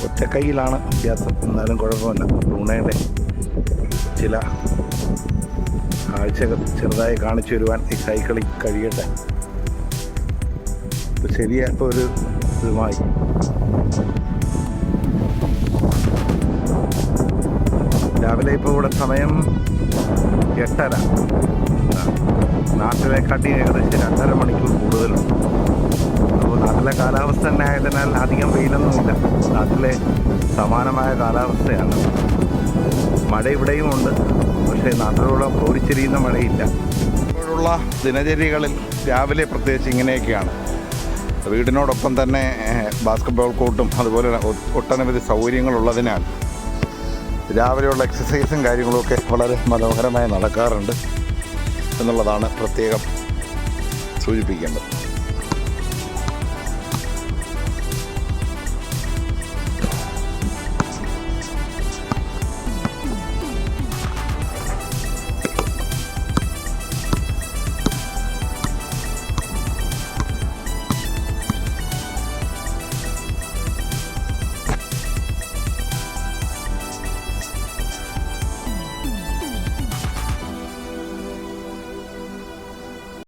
ഒറ്റക്കൈയിലാണ് അഭ്യാസം, എന്നാലും കുഴപ്പമില്ല. ലൂണയുടെ ചില കാഴ്ചകൾ ചെറുതായി കാണിച്ചു വരുവാൻ ഈ സൈക്കിളിൽ കഴിയട്ടെ. ശരിയായപ്പോൾ ഒരു ഇതുമായി രാവിലെ ഇപ്പോൾ ഇവിടെ സമയം 8:30. നാട്ടിലെക്കാട്ടി ഏകദേശം 2.5 മണിക്കൂർ കൂടുതലുണ്ട്. അപ്പോൾ നാട്ടിലെ കാലാവസ്ഥ തന്നെ ആയതിനാൽ അധികം വെയിലൊന്നുമില്ല. നാട്ടിലെ സമാനമായ കാലാവസ്ഥയാണ്. മഴ ഇവിടെയും ഉണ്ട്, പക്ഷേ നാട്ടിലുള്ള ഓടിച്ചെരിയുന്ന മഴയില്ല. ഇപ്പോഴുള്ള ദിനചര്യകളിൽ രാവിലെ പ്രത്യേകിച്ച് ഇങ്ങനെയൊക്കെയാണ്. വീടിനോടൊപ്പം തന്നെ ബാസ്കറ്റ്ബോൾ കോർട്ടും അതുപോലെ ഒട്ടനവധി സൗകര്യങ്ങളുള്ളതിനാൽ രാവിലെയുള്ള എക്സസൈസും കാര്യങ്ങളുമൊക്കെ വളരെ മനോഹരമായി നടക്കാറുണ്ട് എന്നുള്ളതാണ് പ്രത്യേകം സൂചിപ്പിക്കേണ്ടത്.